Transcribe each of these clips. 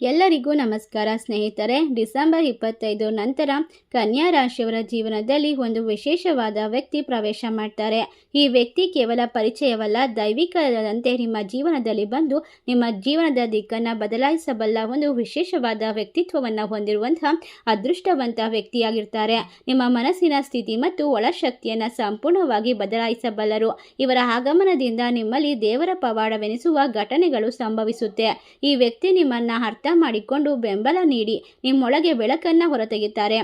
ಎಲ್ಲರಿಗೂ ನಮಸ್ಕಾರ ಸ್ನೇಹಿತರೆ. ಡಿಸೆಂಬರ್ 25 ನಂತರ ಕನ್ಯಾ ರಾಶಿಯವರ ಜೀವನದಲ್ಲಿ ಒಂದು ವಿಶೇಷವಾದ ವ್ಯಕ್ತಿ ಪ್ರವೇಶ ಮಾಡ್ತಾರೆ. ಈ ವ್ಯಕ್ತಿ ಕೇವಲ ಪರಿಚಯವಲ್ಲ, ದೈವಿಕದಂತೆ ನಿಮ್ಮ ಜೀವನದಲ್ಲಿ ಬಂದು ನಿಮ್ಮ ಜೀವನದ ದಿಕ್ಕನ್ನು ಬದಲಾಯಿಸಬಲ್ಲ ಒಂದು ವಿಶೇಷವಾದ ವ್ಯಕ್ತಿತ್ವವನ್ನು ಹೊಂದಿರುವಂತಹ ಅದೃಷ್ಟವಂತ ವ್ಯಕ್ತಿಯಾಗಿರ್ತಾರೆ. ನಿಮ್ಮ ಮನಸ್ಸಿನ ಸ್ಥಿತಿ ಮತ್ತು ಒಳಶಕ್ತಿಯನ್ನು ಸಂಪೂರ್ಣವಾಗಿ ಬದಲಾಯಿಸಬಲ್ಲರು. ಇವರ ಆಗಮನದಿಂದ ನಿಮ್ಮಲ್ಲಿ ದೇವರ ಪವಾಡವೆನಿಸುವ ಘಟನೆಗಳು ಸಂಭವಿಸುತ್ತೆ. ಈ ವ್ಯಕ್ತಿ ನಿಮ್ಮನ್ನು ಅರ್ಥ ಮಾಡಿಕೊಂಡು ಬೆಂಬಲ ನೀಡಿ ನಿಮ್ಮೊಳಗೆ ಬೆಳಕನ್ನು ಹೊರತೆಗೆಯುತ್ತಾರೆ.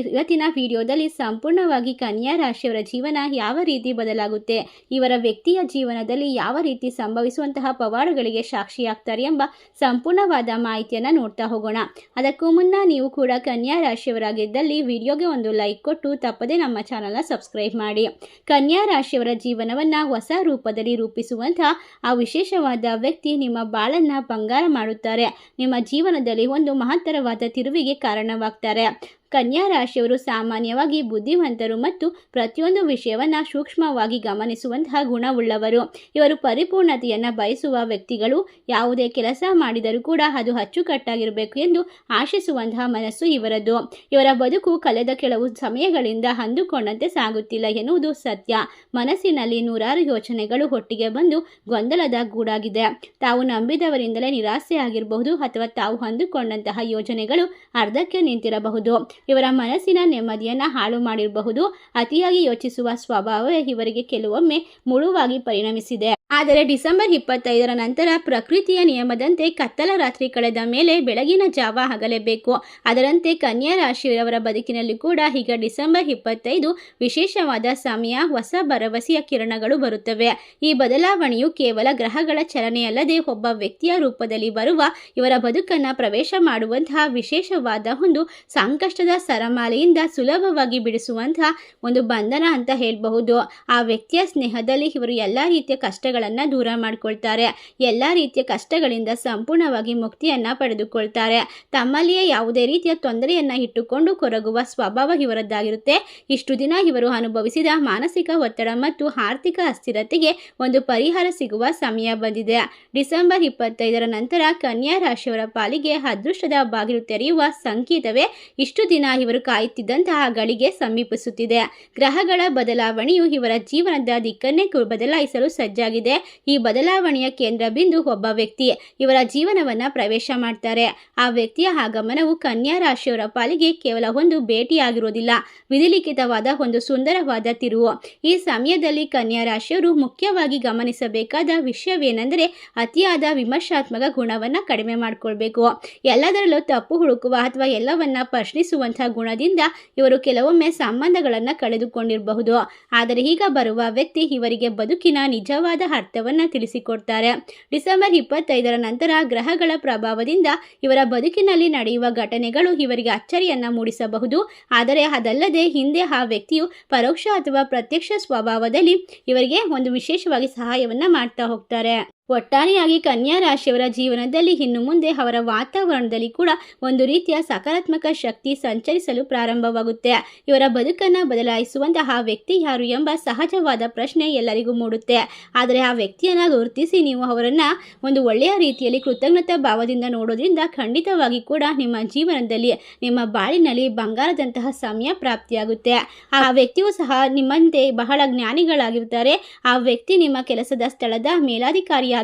ಇವತ್ತಿನ ವಿಡಿಯೋದಲ್ಲಿ ಸಂಪೂರ್ಣವಾಗಿ ಕನ್ಯಾ ರಾಶಿಯವರ ಜೀವನ ಯಾವ ರೀತಿ ಬದಲಾಗುತ್ತೆ, ಇವರ ವ್ಯಕ್ತಿಯ ಜೀವನದಲ್ಲಿ ಯಾವ ರೀತಿ ಸಂಭವಿಸುವಂತಹ ಪವಾಡಗಳಿಗೆ ಸಾಕ್ಷಿಯಾಗ್ತಾರೆ ಎಂಬ ಸಂಪೂರ್ಣವಾದ ಮಾಹಿತಿಯನ್ನು ನೋಡ್ತಾ ಹೋಗೋಣ. ಅದಕ್ಕೂ ಮುನ್ನ ನೀವು ಕೂಡ ಕನ್ಯಾ ರಾಶಿಯವರಾಗಿದ್ದಲ್ಲಿ ವಿಡಿಯೋಗೆ ಒಂದು ಲೈಕ್ ಕೊಟ್ಟು ತಪ್ಪದೆ ನಮ್ಮ ಚಾನಲ್ನ ಸಬ್ಸ್ಕ್ರೈಬ್ ಮಾಡಿ. ಕನ್ಯಾ ರಾಶಿಯವರ ಜೀವನವನ್ನು ಹೊಸ ರೂಪದಲ್ಲಿ ರೂಪಿಸುವಂತಹ ಆ ವಿಶೇಷವಾದ ವ್ಯಕ್ತಿ ನಿಮ್ಮ ಬಾಳನ್ನು ಬಂಗಾರ ಮಾಡುತ್ತಾರೆ. ನಿಮ್ಮ ಜೀವನದಲ್ಲಿ ಒಂದು ಮಹತ್ತರವಾದ ತಿರುವಿಗೆ ಕಾರಣವಾಗ್ತಾರೆ. ಕನ್ಯಾ ರಾಶಿಯವರು ಸಾಮಾನ್ಯವಾಗಿ ಬುದ್ಧಿವಂತರು ಮತ್ತು ಪ್ರತಿಯೊಂದು ವಿಷಯವನ್ನು ಸೂಕ್ಷ್ಮವಾಗಿ ಗಮನಿಸುವಂತಹ ಗುಣವುಳ್ಳವರು. ಇವರು ಪರಿಪೂರ್ಣತೆಯನ್ನು ಬಯಸುವ ವ್ಯಕ್ತಿಗಳು. ಯಾವುದೇ ಕೆಲಸ ಮಾಡಿದರೂ ಕೂಡ ಅದು ಅಚ್ಚುಕಟ್ಟಾಗಿರಬೇಕು ಎಂದು ಆಶಿಸುವಂತಹ ಮನಸ್ಸು ಇವರದ್ದು. ಇವರ ಬದುಕು ಕಳೆದ ಕೆಲವು ಸಮಯಗಳಿಂದ ಅಂದುಕೊಂಡಂತೆ ಸಾಗುತ್ತಿಲ್ಲ ಎನ್ನುವುದು ಸತ್ಯ. ಮನಸ್ಸಿನಲ್ಲಿ ನೂರಾರು ಯೋಚನೆಗಳು ಒಟ್ಟಿಗೆ ಬಂದು ಗೊಂದಲದ ಗೂಡಾಗಿದೆ. ತಾವು ನಂಬಿದವರಿಂದಲೇ ನಿರಾಸೆ ಆಗಿರಬಹುದು ಅಥವಾ ತಾವು ಅಂದುಕೊಂಡಂತಹ ಯೋಜನೆಗಳು ಅರ್ಧಕ್ಕೆ ನಿಂತಿರಬಹುದು. ಇವರ ಮನಸ್ಸಿನ ನೆಮ್ಮದಿಯನ್ನು ಹಾಳು ಮಾಡಿರಬಹುದು. ಅತಿಯಾಗಿ ಯೋಚಿಸುವ ಸ್ವಭಾವವೇ ಇವರಿಗೆ ಕೆಲವೊಮ್ಮೆ ಮುಳುವಾಗಿ ಪರಿಣಮಿಸಿದೆ. ಆದರೆ ಡಿಸೆಂಬರ್ 25 ನಂತರ ಪ್ರಕೃತಿಯ ನಿಯಮದಂತೆ ಕತ್ತಲ ರಾತ್ರಿ ಕಳೆದ ಮೇಲೆ ಬೆಳಗಿನ ಜಾವ ಆಗಲೇಬೇಕು. ಅದರಂತೆ ಕನ್ಯಾ ರಾಶಿಯವರ ಬದುಕಿನಲ್ಲಿ ಕೂಡ ಈಗ ಡಿಸೆಂಬರ್ 25 ವಿಶೇಷವಾದ ಸಮಯ. ಹೊಸ ಭರವಸೆಯ ಕಿರಣಗಳು ಬರುತ್ತವೆ. ಈ ಬದಲಾವಣೆಯು ಕೇವಲ ಗ್ರಹಗಳ ಚಲನೆಯಲ್ಲದೆ ಒಬ್ಬ ವ್ಯಕ್ತಿಯ ರೂಪದಲ್ಲಿ ಬರುವ ಇವರ ಬದುಕನ್ನು ಪ್ರವೇಶ ಮಾಡುವಂತಹ ವಿಶೇಷವಾದ ಒಂದು ಸಂಕಷ್ಟದ ಸರಮಾಲೆಯಿಂದ ಸುಲಭವಾಗಿ ಬಿಡಿಸುವಂತಹ ಒಂದು ಬಂಧನ ಅಂತ ಹೇಳಬಹುದು. ಆ ವ್ಯಕ್ತಿಯ ಸ್ನೇಹದಲ್ಲಿ ಇವರು ಎಲ್ಲ ರೀತಿಯ ಕಷ್ಟಗಳನ್ನು ದೂರ ಮಾಡಿಕೊಳ್ತಾರೆ. ಎಲ್ಲ ರೀತಿಯ ಕಷ್ಟಗಳಿಂದ ಸಂಪೂರ್ಣವಾಗಿ ಮುಕ್ತಿಯನ್ನು ಪಡೆದುಕೊಳ್ತಾರೆ. ತಮ್ಮಲ್ಲಿಯೇ ಯಾವುದೇ ರೀತಿಯ ತೊಂದರೆಯನ್ನು ಇಟ್ಟುಕೊಂಡು ಕೊರಗುವ ಸ್ವಭಾವ ಇವರದ್ದಾಗಿರುತ್ತೆ. ಇಷ್ಟು ದಿನ ಇವರು ಅನುಭವಿಸಿದ ಮಾನಸಿಕ ಒತ್ತಡ ಮತ್ತು ಆರ್ಥಿಕ ಅಸ್ಥಿರತೆಗೆ ಒಂದು ಪರಿಹಾರ ಸಿಗುವ ಸಮಯ ಬಂದಿದೆ. ಡಿಸೆಂಬರ್ 25 ನಂತರ ಕನ್ಯಾ ರಾಶಿಯವರ ಪಾಲಿಗೆ ಅದೃಷ್ಟದ ಬಾಗಿಲು ತೆರೆಯುವ ಸಂಕೇತವೇ ಇಷ್ಟು ದಿನ ಇವರು ಕಾಯುತ್ತಿದ್ದಂತಹ ಗಳಿಗೆ ಸಮೀಪಿಸುತ್ತಿದೆ. ಗ್ರಹಗಳ ಬದಲಾವಣೆಯು ಇವರ ಜೀವನದ ದಿಕ್ಕನ್ನೇ ಬದಲಾಯಿಸಲು ಸಜ್ಜಾಗಿದೆ. ಈ ಬದಲಾವಣೆಯ ಕೇಂದ್ರ ಬಿಂದು ಒಬ್ಬ ವ್ಯಕ್ತಿ ಇವರ ಜೀವನವನ್ನ ಪ್ರವೇಶ ಮಾಡ್ತಾರೆ. ಆ ವ್ಯಕ್ತಿಯ ಆಗಮನವು ಕನ್ಯಾ ರಾಶಿಯವರ ಪಾಲಿಗೆ ಕೇವಲ ಒಂದು ಭೇಟಿಯಾಗಿರೋದಿಲ್ಲ, ವಿಧಿಲಿಖಿತವಾದ ಒಂದು ಸುಂದರವಾದ ತಿರುವು. ಈ ಸಮಯದಲ್ಲಿ ಕನ್ಯಾ ರಾಶಿಯವರು ಮುಖ್ಯವಾಗಿ ಗಮನಿಸಬೇಕಾದ ವಿಷಯವೇನೆಂದರೆ ಅತಿಯಾದ ವಿಮರ್ಶಾತ್ಮಕ ಗುಣವನ್ನು ಕಡಿಮೆ ಮಾಡಿಕೊಳ್ಬೇಕು. ಎಲ್ಲದರಲ್ಲೂ ತಪ್ಪು ಹುಡುಕುವ ಅಥವಾ ಎಲ್ಲವನ್ನ ಪ್ರಶ್ನಿಸುವಂತಹ ಗುಣದಿಂದ ಇವರು ಕೆಲವೊಮ್ಮೆ ಸಂಬಂಧಗಳನ್ನು ಕಳೆದುಕೊಂಡಿರಬಹುದು. ಆದರೆ ಈಗ ಬರುವ ವ್ಯಕ್ತಿ ಇವರಿಗೆ ಬದುಕಿನ ನಿಜವಾದ ಅರ್ಥವನ್ನು ತಿಳಿಸಿಕೊಡ್ತಾರೆ. ಡಿಸೆಂಬರ್ 25 ನಂತರ ಗ್ರಹಗಳ ಪ್ರಭಾವದಿಂದ ಇವರ ಬದುಕಿನಲ್ಲಿ ನಡೆಯುವ ಘಟನೆಗಳು ಇವರಿಗೆ ಅಚ್ಚರಿಯನ್ನು ಮೂಡಿಸಬಹುದು. ಆದರೆ ಅದಲ್ಲದೆ ಹಿಂದೆ ಆ ವ್ಯಕ್ತಿಯು ಪರೋಕ್ಷ ಅಥವಾ ಪ್ರತ್ಯಕ್ಷ ಸ್ವಭಾವದಲ್ಲಿ ಇವರಿಗೆ ಒಂದು ವಿಶೇಷವಾಗಿ ಸಹಾಯವನ್ನು ಮಾಡ್ತಾ ಹೋಗ್ತಾರೆ. ಒಟ್ಟಾರೆಯಾಗಿ ಕನ್ಯಾ ರಾಶಿಯವರ ಜೀವನದಲ್ಲಿ ಇನ್ನು ಮುಂದೆ ಅವರ ವಾತಾವರಣದಲ್ಲಿ ಕೂಡ ಒಂದು ರೀತಿಯ ಸಕಾರಾತ್ಮಕ ಶಕ್ತಿ ಸಂಚರಿಸಲು ಪ್ರಾರಂಭವಾಗುತ್ತೆ. ಇವರ ಬದುಕನ್ನು ಬದಲಾಯಿಸುವಂತಹ ವ್ಯಕ್ತಿ ಯಾರು ಎಂಬ ಸಹಜವಾದ ಪ್ರಶ್ನೆ ಎಲ್ಲರಿಗೂ ಮೂಡುತ್ತೆ. ಆದರೆ ಆ ವ್ಯಕ್ತಿಯನ್ನು ಗುರುತಿಸಿ ನೀವು ಅವರನ್ನು ಒಂದು ಒಳ್ಳೆಯ ರೀತಿಯಲ್ಲಿ ಕೃತಜ್ಞತಾ ಭಾವದಿಂದ ನೋಡೋದ್ರಿಂದ ಖಂಡಿತವಾಗಿ ಕೂಡ ನಿಮ್ಮ ಜೀವನದಲ್ಲಿ, ನಿಮ್ಮ ಬಾಳಿನಲ್ಲಿ ಬಂಗಾರದಂತಹ ಸಮಯ ಪ್ರಾಪ್ತಿಯಾಗುತ್ತೆ. ಆ ವ್ಯಕ್ತಿಯು ಸಹ ನಿಮ್ಮಂತೆ ಬಹಳ ಜ್ಞಾನಿಗಳಾಗಿರ್ತಾರೆ. ಆ ವ್ಯಕ್ತಿ ನಿಮ್ಮ ಕೆಲಸದ ಸ್ಥಳದ ಮೇಲಾಧಿಕಾರಿಯಾಗಿರಬಹುದು,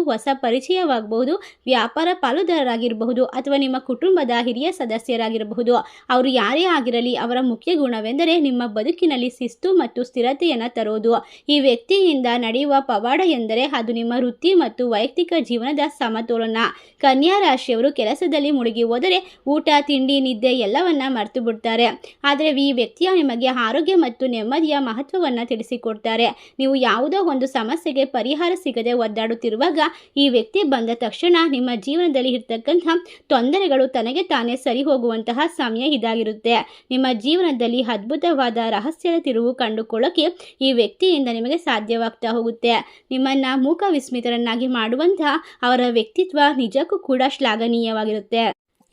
ಹೊಸ ಪರಿಚಯವಾಗಬಹುದು, ವ್ಯಾಪಾರ ಪಾಲುದಾರರಾಗಿರಬಹುದು ಅಥವಾ ನಿಮ್ಮ ಕುಟುಂಬದ ಹಿರಿಯ ಸದಸ್ಯರಾಗಿರಬಹುದು. ಅವರು ಯಾರೇ ಆಗಿರಲಿ, ಅವರ ಮುಖ್ಯ ಗುಣವೆಂದರೆ ನಿಮ್ಮ ಬದುಕಿನಲ್ಲಿ ಶಿಸ್ತು ಮತ್ತು ಸ್ಥಿರತೆಯನ್ನು ತರೋದು. ಈ ವ್ಯಕ್ತಿಯಿಂದ ನಡೆಯುವ ಪವಾಡ ಎಂದರೆ ಅದು ನಿಮ್ಮ ವೃತ್ತಿ ಮತ್ತು ವೈಯಕ್ತಿಕ ಜೀವನದ ಸಮತೋಲನ. ಕನ್ಯಾ ರಾಶಿಯವರು ಕೆಲಸದಲ್ಲಿ ಮುಳುಗಿ ಹೋದರೆ ಊಟ, ತಿಂಡಿ, ನಿದ್ದೆ ಎಲ್ಲವನ್ನ ಮರೆತು ಬಿಡ್ತಾರೆ. ಆದರೆ ಈ ವ್ಯಕ್ತಿಯ ನಿಮಗೆ ಆರೋಗ್ಯ ಮತ್ತು ನೆಮ್ಮದಿಯ ಮಹತ್ವವನ್ನು ತಿಳಿಸಿಕೊಡ್ತಾರೆ. ನೀವು ಯಾವುದೋ ಒಂದು ಸಮಸ್ಯೆಗೆ ಪರಿಹಾರ ಸಿಗದೆ ಒದ್ದಾಡುತ್ತಿರುವಾಗ ಈ ವ್ಯಕ್ತಿ ಬಂದ ತಕ್ಷಣ ನಿಮ್ಮ ಜೀವನದಲ್ಲಿ ಇರ್ತಕ್ಕಂಥ ತೊಂದರೆಗಳು ತನಗೆ ತಾನೇ ಸರಿ ಹೋಗುವಂತಹ ಸಮಯ ಇದಾಗಿರುತ್ತೆ. ನಿಮ್ಮ ಜೀವನದಲ್ಲಿ ಅದ್ಭುತವಾದ ರಹಸ್ಯದ ತಿರುವು ಕಂಡುಕೊಳ್ಳೋಕೆ ಈ ವ್ಯಕ್ತಿಯಿಂದ ನಿಮಗೆ ಸಾಧ್ಯವಾಗ್ತಾ ಹೋಗುತ್ತೆ. ನಿಮ್ಮನ್ನ ಮೂಕ ವಿಸ್ಮಿತರನ್ನಾಗಿ ಮಾಡುವಂತಹ ಅವರ ವ್ಯಕ್ತಿತ್ವ ನಿಜಕ್ಕೂ ಕೂಡ ಶ್ಲಾಘನೀಯವಾಗಿರುತ್ತೆ.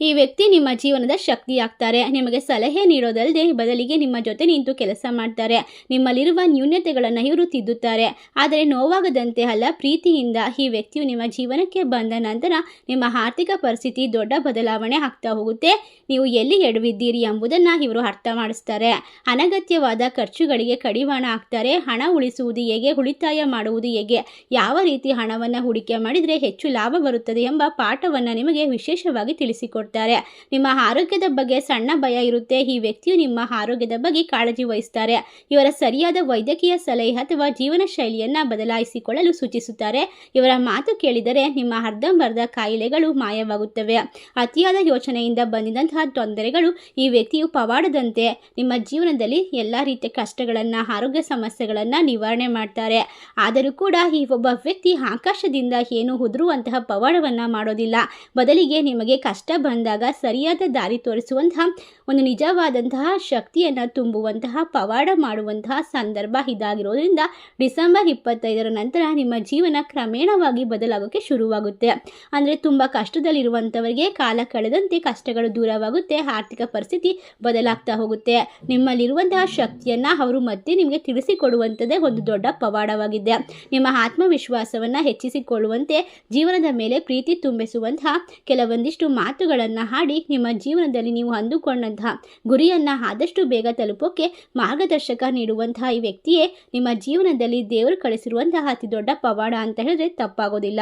ಈ ವ್ಯಕ್ತಿ ನಿಮ್ಮ ಜೀವನದ ಶಕ್ತಿಯಾಗ್ತಾರೆ. ನಿಮಗೆ ಸಲಹೆ ನೀಡೋದಲ್ಲದೆ ಬದಲಿಗೆ ನಿಮ್ಮ ಜೊತೆ ನಿಂತು ಕೆಲಸ ಮಾಡ್ತಾರೆ. ನಿಮ್ಮಲ್ಲಿರುವ ನ್ಯೂನತೆಗಳನ್ನು ಇವರು ತಿದ್ದುತ್ತಾರೆ. ಆದರೆ ನೋವಾಗದಂತೆ ಅಲ್ಲ, ಪ್ರೀತಿಯಿಂದ. ಈ ವ್ಯಕ್ತಿಯು ನಿಮ್ಮ ಜೀವನಕ್ಕೆ ಬಂದ ನಂತರ ನಿಮ್ಮ ಆರ್ಥಿಕ ಪರಿಸ್ಥಿತಿ ದೊಡ್ಡ ಬದಲಾವಣೆ ಆಗ್ತಾ ಹೋಗುತ್ತೆ. ನೀವು ಎಲ್ಲಿ ಎಡವಿದ್ದೀರಿ ಎಂಬುದನ್ನು ಇವರು ಅರ್ಥ ಮಾಡಿಸ್ತಾರೆ. ಅನಗತ್ಯವಾದ ಖರ್ಚುಗಳಿಗೆ ಕಡಿವಾಣ ಹಾಕ್ತಾರೆ. ಹಣ ಉಳಿಸುವುದು ಹೇಗೆ, ಉಳಿತಾಯ ಮಾಡುವುದು ಹೇಗೆ, ಯಾವ ರೀತಿ ಹಣವನ್ನು ಹೂಡಿಕೆ ಮಾಡಿದರೆ ಹೆಚ್ಚು ಲಾಭ ಬರುತ್ತದೆ ಎಂಬ ಪಾಠವನ್ನು ನಿಮಗೆ ವಿಶೇಷವಾಗಿ ತಿಳಿಸಿಕೊಡ್ತಾರೆ. ನಿಮ್ಮ ಆರೋಗ್ಯದ ಬಗ್ಗೆ ಸಣ್ಣ ಭಯ ಇರುತ್ತೆ. ಈ ವ್ಯಕ್ತಿಯು ನಿಮ್ಮ ಆರೋಗ್ಯದ ಬಗ್ಗೆ ಕಾಳಜಿ ವಹಿಸ್ತಾರೆ. ಇವರ ಸರಿಯಾದ ವೈದ್ಯಕೀಯ ಸಲಹೆ ಅಥವಾ ಜೀವನ ಶೈಲಿಯನ್ನು ಬದಲಾಯಿಸಿಕೊಳ್ಳಲು ಸೂಚಿಸುತ್ತಾರೆ. ಇವರ ಮಾತು ಕೇಳಿದರೆ ನಿಮ್ಮ ಅರ್ಧಂಬರ್ಧ ಕಾಯಿಲೆಗಳು ಮಾಯವಾಗುತ್ತವೆ. ಅತಿಯಾದ ಯೋಚನೆಯಿಂದ ಬಂದಿದಂತಹ ತೊಂದರೆಗಳು ಈ ವ್ಯಕ್ತಿಯು ಪವಾಡದಂತೆ ನಿಮ್ಮ ಜೀವನದಲ್ಲಿ ಎಲ್ಲ ರೀತಿಯ ಕಷ್ಟಗಳನ್ನು, ಆರೋಗ್ಯ ಸಮಸ್ಯೆಗಳನ್ನು ನಿವಾರಣೆ ಮಾಡ್ತಾರೆ. ಆದರೂ ಕೂಡ ಈ ಒಬ್ಬ ವ್ಯಕ್ತಿ ಆಕಾಶದಿಂದ ಏನು ಉದುರುವಂತಹ ಪವಾಡವನ್ನು ಮಾಡೋದಿಲ್ಲ. ಬದಲಿಗೆ ನಿಮಗೆ ಕಷ್ಟ ಬಂದಾಗ ಸರಿಯಾದ ದಾರಿ ತೋರಿಸುವಂತಹ ಒಂದು ನಿಜವಾದಂತಹ ಶಕ್ತಿಯನ್ನು ತುಂಬುವಂತಹ ಪವಾಡ ಮಾಡುವಂತಹ ಸಂದರ್ಭ ಇದಾಗಿರೋದ್ರಿಂದ ಡಿಸೆಂಬರ್ 25ರ ನಂತರ ನಿಮ್ಮ ಜೀವನ ಕ್ರಮೇಣವಾಗಿ ಬದಲಾಗೋಕ್ಕೆ ಶುರುವಾಗುತ್ತೆ. ಅಂದರೆ ತುಂಬ ಕಷ್ಟದಲ್ಲಿರುವಂಥವರಿಗೆ ಕಾಲ ಕಳೆದಂತೆ ಕಷ್ಟಗಳು ದೂರವಾಗುತ್ತೆ, ಆರ್ಥಿಕ ಪರಿಸ್ಥಿತಿ ಬದಲಾಗ್ತಾ ಹೋಗುತ್ತೆ. ನಿಮ್ಮಲ್ಲಿರುವಂತಹ ಶಕ್ತಿಯನ್ನು ಅವರು ಮತ್ತೆ ನಿಮಗೆ ತಿಳಿಸಿಕೊಡುವಂಥದ್ದೇ ಒಂದು ದೊಡ್ಡ ಪವಾಡವಾಗಿದೆ. ನಿಮ್ಮ ಆತ್ಮವಿಶ್ವಾಸವನ್ನು ಹೆಚ್ಚಿಸಿಕೊಳ್ಳುವಂತೆ, ಜೀವನದ ಮೇಲೆ ಪ್ರೀತಿ ತುಂಬಿಸುವಂತಹ ಕೆಲವೊಂದಿಷ್ಟು ಮಾತುಗಳನ್ನು ಹಾಡಿ ನಿಮ್ಮ ಜೀವನದಲ್ಲಿ ನೀವು ಅಂದುಕೊಂಡಂತಹ ಗುರಿಯನ್ನು ಆದಷ್ಟು ಬೇಗ ತಲುಪೋಕೆ ಮಾರ್ಗದರ್ಶಕ ನೀಡುವಂತಹ ಈ ವ್ಯಕ್ತಿಯೇ ನಿಮ್ಮ ಜೀವನದಲ್ಲಿ ದೇವರು ಕಳಿಸಿರುವಂತಹ ಅತಿ ದೊಡ್ಡ ಪವಾಡ ಅಂತ ಹೇಳಿದ್ರೆ ತಪ್ಪಾಗೋದಿಲ್ಲ.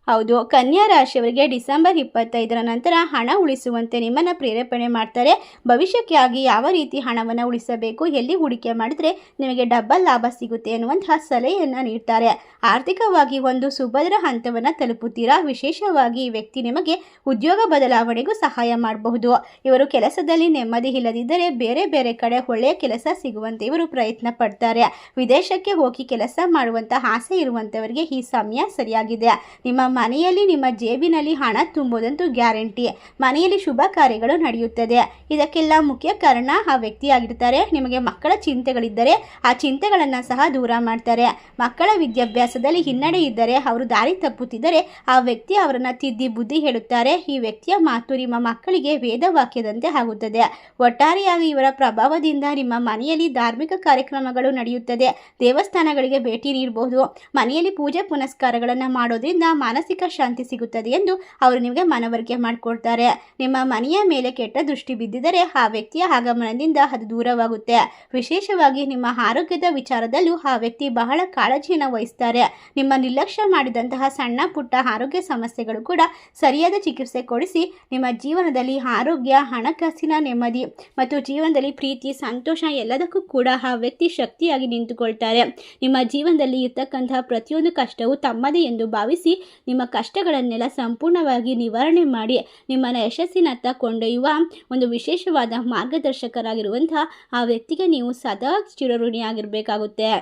ಹೌದು, ಕನ್ಯಾ ರಾಶಿಯವರಿಗೆ ಡಿಸೆಂಬರ್ 25ರ ನಂತರ ಹಣ ಉಳಿಸುವಂತೆ ನಿಮ್ಮನ್ನು ಪ್ರೇರೇಪಣೆ ಮಾಡ್ತಾರೆ. ಭವಿಷ್ಯಕ್ಕಾಗಿ ಯಾವ ರೀತಿ ಹಣವನ್ನು ಉಳಿಸಬೇಕು, ಎಲ್ಲಿ ಹೂಡಿಕೆ ಮಾಡಿದರೆ ನಿಮಗೆ ಡಬಲ್ ಲಾಭ ಸಿಗುತ್ತೆ ಎನ್ನುವಂತಹ ಸಲಹೆಯನ್ನು ನೀಡ್ತಾರೆ. ಆರ್ಥಿಕವಾಗಿ ಒಂದು ಸುಭದ್ರ ಹಂತವನ್ನು ತಲುಪುತ್ತೀರಾ. ವಿಶೇಷವಾಗಿ ಈ ವ್ಯಕ್ತಿ ನಿಮಗೆ ಉದ್ಯೋಗ ಬದಲಾವಣೆಗೂ ಸಹಾಯ ಮಾಡಬಹುದು. ಇವರು ಕೆಲಸದಲ್ಲಿ ನೆಮ್ಮದಿ ಇಲ್ಲದಿದ್ದರೆ ಬೇರೆ ಬೇರೆ ಕಡೆ ಒಳ್ಳೆಯ ಕೆಲಸ ಸಿಗುವಂತೆ ಇವರು ಪ್ರಯತ್ನ ಪಡ್ತಾರೆ. ವಿದೇಶಕ್ಕೆ ಹೋಗಿ ಕೆಲಸ ಮಾಡುವಂಥ ಆಸೆ ಇರುವಂಥವರಿಗೆ ಈ ಸಮಯ ಸರಿಯಾಗಿದೆ. ನಿಮ್ಮ ಮನೆಯಲ್ಲಿ, ನಿಮ್ಮ ಜೇಬಿನಲ್ಲಿ ಹಣ ತುಂಬುವುದಂತೂ ಗ್ಯಾರಂಟಿ. ಮನೆಯಲ್ಲಿ ಶುಭ ಕಾರ್ಯಗಳು ನಡೆಯುತ್ತದೆ. ಇದಕ್ಕೆಲ್ಲ ಮುಖ್ಯ ಕಾರಣ ಆ ವ್ಯಕ್ತಿಯಾಗಿರ್ತಾರೆ. ನಿಮಗೆ ಮಕ್ಕಳ ಚಿಂತೆಗಳಿದ್ದರೆ ಆ ಚಿಂತೆಗಳನ್ನು ಸಹ ದೂರ ಮಾಡ್ತಾರೆ. ಮಕ್ಕಳ ವಿದ್ಯಾಭ್ಯಾಸದಲ್ಲಿ ಹಿನ್ನಡೆ ಇದ್ದರೆ, ಅವರು ದಾರಿ ತಪ್ಪುತ್ತಿದ್ದರೆ ಆ ವ್ಯಕ್ತಿ ಅವರನ್ನು ತಿದ್ದಿ ಬುದ್ಧಿ ಹೇಳುತ್ತಾರೆ. ಈ ವ್ಯಕ್ತಿಯ ಮಾತು ನಿಮ್ಮ ಮಕ್ಕಳಿಗೆ ವೇದವಾಕ್ಯದಂತೆ ಆಗುತ್ತದೆ. ಒಟ್ಟಾರೆಯಾಗಿ ಇವರ ಪ್ರಭಾವದಿಂದ ನಿಮ್ಮ ಮನೆಯಲ್ಲಿ ಧಾರ್ಮಿಕ ಕಾರ್ಯಕ್ರಮಗಳು ನಡೆಯುತ್ತದೆ. ದೇವಸ್ಥಾನಗಳಿಗೆ ಭೇಟಿ ನೀಡಬಹುದು. ಮನೆಯಲ್ಲಿ ಪೂಜೆ ಪುನಸ್ಕಾರಗಳನ್ನು ಮಾಡೋದ್ರಿಂದ ಮಾನಸಿಕ ಶಾಂತಿ ಸಿಗುತ್ತದೆ ಎಂದು ಅವರು ನಿಮಗೆ ಮನವರಿಕೆ ಮಾಡಿಕೊಡ್ತಾರೆ. ನಿಮ್ಮ ಮನೆಯ ಮೇಲೆ ಕೆಟ್ಟ ದೃಷ್ಟಿ ಬಿದ್ದಿದ್ದರೆ ಆ ವ್ಯಕ್ತಿಯ ಆಗಮನದಿಂದ ಅದು ದೂರವಾಗುತ್ತೆ. ವಿಶೇಷವಾಗಿ ನಿಮ್ಮ ಆರೋಗ್ಯದ ವಿಚಾರದಲ್ಲೂ ಆ ವ್ಯಕ್ತಿ ಬಹಳ ಕಾಳಜಿಯನ್ನು ವಹಿಸ್ತಾರೆ. ನಿಮ್ಮ ನಿರ್ಲಕ್ಷ್ಯ ಮಾಡಿದಂತಹ ಸಣ್ಣ ಪುಟ್ಟ ಆರೋಗ್ಯ ಸಮಸ್ಯೆಗಳು ಕೂಡ ಸರಿಯಾದ ಚಿಕಿತ್ಸೆ ಕೊಡಿಸಿ ನಿಮ್ಮ ಜೀವನದಲ್ಲಿ ಆರೋಗ್ಯ, ಹಣಕಾಸಿನ ನೆಮ್ಮದಿ ಮತ್ತು ಜೀವನದಲ್ಲಿ ಪ್ರೀತಿ, ಸಂತೋಷ ಎಲ್ಲದಕ್ಕೂ ಕೂಡ ಆ ವ್ಯಕ್ತಿ ಶಕ್ತಿಯಾಗಿ ನಿಂತುಕೊಳ್ತಾರೆ. ನಿಮ್ಮ ಜೀವನದಲ್ಲಿ ಇರ್ತಕ್ಕಂತಹ ಪ್ರತಿಯೊಂದು ಕಷ್ಟವೂ ತಮ್ಮದೇ ಎಂದು ಭಾವಿಸಿ ನಿಮ್ಮ ಕಷ್ಟಗಳನ್ನೆಲ್ಲ ಸಂಪೂರ್ಣವಾಗಿ ನಿವಾರಣೆ ಮಾಡಿ ನಿಮ್ಮನ್ನು ಯಶಸ್ಸಿನತ್ತ ಕೊಂಡೊಯ್ಯುವ ಒಂದು ವಿಶೇಷವಾದ ಮಾರ್ಗದರ್ಶಕರಾಗಿರುವಂತಹ ಆ ವ್ಯಕ್ತಿಗೆ ನೀವು ಸದಾ ಚಿರಋಣಿಯಾಗಿರಬೇಕಾಗುತ್ತೆ.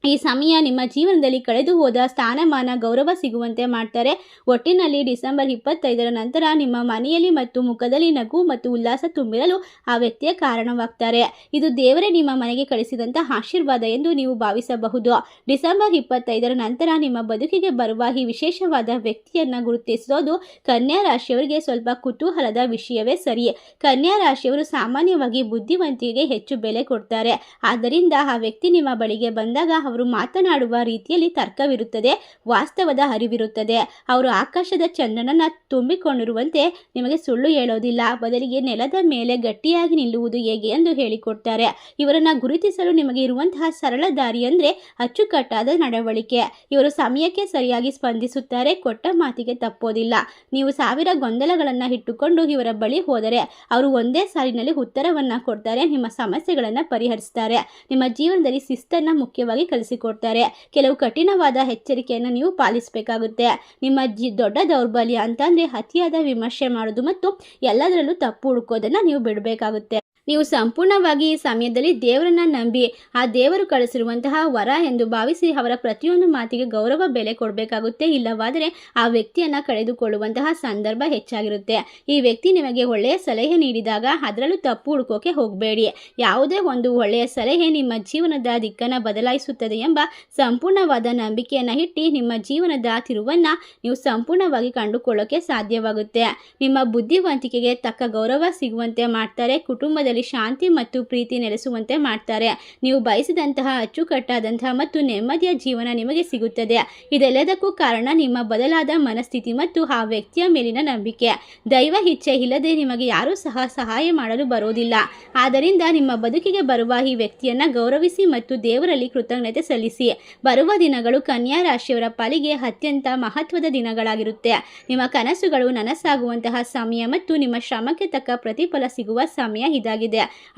ಈ ಸಮಯ ನಿಮ್ಮ ಜೀವನದಲ್ಲಿ ಕಳೆದು ಹೋದ ಸ್ಥಾನಮಾನ, ಗೌರವ ಸಿಗುವಂತೆ ಮಾಡ್ತಾರೆ. ಒಟ್ಟಿನಲ್ಲಿ ಡಿಸೆಂಬರ್ 25ರ ನಂತರ ನಿಮ್ಮ ಮನೆಯಲ್ಲಿ ಮತ್ತು ಮುಖದಲ್ಲಿ ನಗು ಮತ್ತು ಉಲ್ಲಾಸ ತುಂಬಿರಲು ಆ ವ್ಯಕ್ತಿಯ ಕಾರಣವಾಗ್ತಾರೆ. ಇದು ದೇವರೇ ನಿಮ್ಮ ಮನೆಗೆ ಕಳಿಸಿದಂಥ ಆಶೀರ್ವಾದ ಎಂದು ನೀವು ಭಾವಿಸಬಹುದು. ಡಿಸೆಂಬರ್ 25ರ ನಂತರ ನಿಮ್ಮ ಬದುಕಿಗೆ ಬರುವ ಈ ವಿಶೇಷವಾದ ವ್ಯಕ್ತಿಯನ್ನು ಗುರುತಿಸೋದು ಕನ್ಯಾ ರಾಶಿಯವರಿಗೆ ಸ್ವಲ್ಪ ಕುತೂಹಲದ ವಿಷಯವೇ ಸರಿ. ಕನ್ಯಾ ರಾಶಿಯವರು ಸಾಮಾನ್ಯವಾಗಿ ಬುದ್ಧಿವಂತಿಕೆಗೆ ಹೆಚ್ಚು ಬೆಲೆ ಕೊಡ್ತಾರೆ. ಆದ್ದರಿಂದ ಆ ವ್ಯಕ್ತಿ ನಿಮ್ಮ ಬಳಿಗೆ ಬಂದಾಗ ಅವರು ಮಾತನಾಡುವ ರೀತಿಯಲ್ಲಿ ತರ್ಕವಿರುತ್ತದೆ, ವಾಸ್ತವದ ಅರಿವಿರುತ್ತದೆ. ಅವರು ಆಕಾಶದ ಚಂದ್ರನನ್ನು ತುಂಬಿಕೊಂಡಿರುವಂತೆ ನಿಮಗೆ ಸುಳ್ಳು ಹೇಳೋದಿಲ್ಲ. ಬದಲಿಗೆ ನೆಲದ ಮೇಲೆ ಗಟ್ಟಿಯಾಗಿ ನಿಲ್ಲುವುದು ಹೇಗೆ ಎಂದು ಹೇಳಿಕೊಡ್ತಾರೆ. ಇವರನ್ನು ಗುರುತಿಸಲು ನಿಮಗೆ ಇರುವಂತಹ ಸರಳ ದಾರಿ ಅಂದರೆ ಅಚ್ಚುಕಟ್ಟಾದ ನಡವಳಿಕೆ. ಇವರು ಸಮಯಕ್ಕೆ ಸರಿಯಾಗಿ ಸ್ಪಂದಿಸುತ್ತಾರೆ, ಕೊಟ್ಟ ಮಾತಿಗೆ ತಪ್ಪೋದಿಲ್ಲ. ನೀವು ಸಾವಿರ ಗೊಂದಲಗಳನ್ನು ಇಟ್ಟುಕೊಂಡು ಇವರ ಬಳಿ ಹೋದರೆ ಅವರು ಒಂದೇ ಸಾಲಿನಲ್ಲಿ ಉತ್ತರವನ್ನು ಕೊಡ್ತಾರೆ, ನಿಮ್ಮ ಸಮಸ್ಯೆಗಳನ್ನು ಪರಿಹರಿಸ್ತಾರೆ. ನಿಮ್ಮ ಜೀವನದಲ್ಲಿ ಶಿಸ್ತನ್ನು ಮುಖ್ಯವಾಗಿ ಕಲಿಸಿಕೊಡ್ತಾರೆ. ಕೆಲವು ಕಠಿಣವಾದ ಎಚ್ಚರಿಕೆಯನ್ನು ನೀವು ಪಾಲಿಸಬೇಕಾಗುತ್ತೆ. ನಿಮ್ಮ ದೊಡ್ಡ ದೌರ್ಬಲ್ಯ ಅಂತಂದರೆ ಅತಿಯಾದ ವಿಮರ್ಶೆ ಮಾಡೋದು ಮತ್ತು ಎಲ್ಲದರಲ್ಲೂ ತಪ್ಪು ಹುಡುಕೋದನ್ನು ನೀವು ಬಿಡಬೇಕಾಗುತ್ತೆ. ನೀವು ಸಂಪೂರ್ಣವಾಗಿ ಈ ಸಮಯದಲ್ಲಿ ದೇವರನ್ನ ನಂಬಿ ಆ ದೇವರು ಕಳಿಸಿರುವಂತಹ ವರ ಎಂದು ಭಾವಿಸಿ ಅವರ ಪ್ರತಿಯೊಂದು ಮಾತಿಗೆ ಗೌರವ ಬೆಲೆ ಕೊಡಬೇಕಾಗುತ್ತೆ. ಇಲ್ಲವಾದರೆ ಆ ವ್ಯಕ್ತಿಯನ್ನು ಕಳೆದುಕೊಳ್ಳುವಂತಹ ಸಂದರ್ಭ ಹೆಚ್ಚಾಗಿರುತ್ತೆ. ಈ ವ್ಯಕ್ತಿ ನಿಮಗೆ ಒಳ್ಳೆಯ ಸಲಹೆ ನೀಡಿದಾಗ ಅದರಲ್ಲೂ ತಪ್ಪು ಹುಡುಕೋಕೆ ಹೋಗಬೇಡಿ. ಯಾವುದೇ ಒಂದು ಒಳ್ಳೆಯ ಸಲಹೆ ನಿಮ್ಮ ಜೀವನದ ದಿಕ್ಕನ್ನು ಬದಲಾಯಿಸುತ್ತದೆ ಎಂಬ ಸಂಪೂರ್ಣವಾದ ನಂಬಿಕೆಯನ್ನು ಇಟ್ಟು ನಿಮ್ಮ ಜೀವನದ ತಿರುವನ್ನು ನೀವು ಸಂಪೂರ್ಣವಾಗಿ ಕಂಡುಕೊಳ್ಳೋಕೆ ಸಾಧ್ಯವಾಗುತ್ತೆ. ನಿಮ್ಮ ಬುದ್ಧಿವಂತಿಕೆಗೆ ತಕ್ಕ ಗೌರವ ಸಿಗುವಂತೆ ಮಾಡ್ತಾರೆ. ಕುಟುಂಬದಲ್ಲಿ ಶಾಂತಿ ಮತ್ತು ಪ್ರೀತಿ ನೆಲೆಸುವಂತೆ ಮಾಡ್ತಾರೆ. ನೀವು ಬಯಸಿದಂತಹ ಅಚ್ಚುಕಟ್ಟಾದಂತಹ ಮತ್ತು ನೆಮ್ಮದಿಯ ಜೀವನ ನಿಮಗೆ ಸಿಗುತ್ತದೆ. ಇದೆಲ್ಲದಕ್ಕೂ ಕಾರಣ ನಿಮ್ಮ ಬದಲಾದ ಮನಸ್ಥಿತಿ ಮತ್ತು ಆ ವ್ಯಕ್ತಿಯ ಮೇಲಿನ ನಂಬಿಕೆ. ದೈವ ಇಚ್ಛೆ ಇಲ್ಲದೆ ನಿಮಗೆ ಯಾರೂ ಸಹ ಸಹಾಯ ಮಾಡಲು ಬರೋದಿಲ್ಲ. ಆದ್ದರಿಂದ ನಿಮ್ಮ ಬದುಕಿಗೆ ಬರುವ ಈ ವ್ಯಕ್ತಿಯನ್ನು ಗೌರವಿಸಿ ಮತ್ತು ದೇವರಲ್ಲಿ ಕೃತಜ್ಞತೆ ಸಲ್ಲಿಸಿ. ಬರುವ ದಿನಗಳು ಕನ್ಯಾ ರಾಶಿಯವರ ಪಾಲಿಗೆ ಅತ್ಯಂತ ಮಹತ್ವದ ದಿನಗಳಾಗಿರುತ್ತೆ. ನಿಮ್ಮ ಕನಸುಗಳು ನನಸಾಗುವಂತಹ ಸಮಯ ಮತ್ತು ನಿಮ್ಮ ಶ್ರಮಕ್ಕೆ ತಕ್ಕ ಪ್ರತಿಫಲ ಸಿಗುವ ಸಮಯ ಇದಾಗಿದೆ.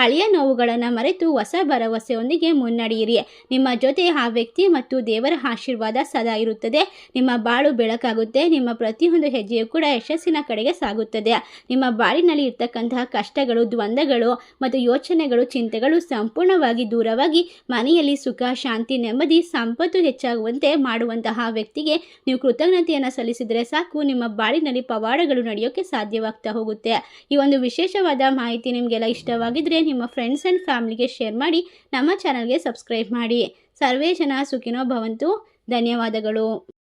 ಹಳೆಯ ನೋವುಗಳನ್ನು ಮರೆತು ಹೊಸ ಭರವಸೆಯೊಂದಿಗೆ ಮುನ್ನಡೆಯಿರಿ. ನಿಮ್ಮ ಜೊತೆ ಆ ವ್ಯಕ್ತಿ ಮತ್ತು ದೇವರ ಆಶೀರ್ವಾದ ಸದಾ ಇರುತ್ತದೆ. ನಿಮ್ಮ ಬಾಳು ಬೆಳಕಾಗುತ್ತೆ. ನಿಮ್ಮ ಪ್ರತಿಯೊಂದು ಹೆಜ್ಜೆಯೂ ಕೂಡ ಯಶಸ್ಸಿನ ಕಡೆಗೆ ಸಾಗುತ್ತದೆ. ನಿಮ್ಮ ಬಾಳಿನಲ್ಲಿ ಇರ್ತಕ್ಕಂತಹ ಕಷ್ಟಗಳು, ದ್ವಂದ್ವಗಳು ಮತ್ತು ಯೋಚನೆಗಳು, ಚಿಂತೆಗಳು ಸಂಪೂರ್ಣವಾಗಿ ದೂರವಾಗಿ ಮನೆಯಲ್ಲಿ ಸುಖ, ಶಾಂತಿ, ನೆಮ್ಮದಿ, ಸಂಪತ್ತು ಹೆಚ್ಚಾಗುವಂತೆ ಮಾಡುವಂತಹ ವ್ಯಕ್ತಿಗೆ ನೀವು ಕೃತಜ್ಞತೆಯನ್ನು ಸಲ್ಲಿಸಿದರೆ ಸಾಕು. ನಿಮ್ಮ ಬಾಳಿನಲ್ಲಿ ಪವಾಡಗಳು ನಡೆಯೋಕ್ಕೆ ಸಾಧ್ಯವಾಗ್ತಾ ಹೋಗುತ್ತೆ. ಈ ಒಂದು ವಿಶೇಷವಾದ ಮಾಹಿತಿ ನಿಮಗೆಲ್ಲ ಇಷ್ಟವಾಗಿದ್ದರೆ ನಿಮ್ಮ ಫ್ರೆಂಡ್ಸ್ ಆ್ಯಂಡ್ ಫ್ಯಾಮಿಲಿಗೆ ಶೇರ್ ಮಾಡಿ. ನಮ್ಮ ಚಾನಲ್ಗೆ ಸಬ್ಸ್ಕ್ರೈಬ್ ಮಾಡಿ. ಸರ್ವೇ ಜನ ಸುಖಿನೋ ಭವಂತು. ಧನ್ಯವಾದಗಳು.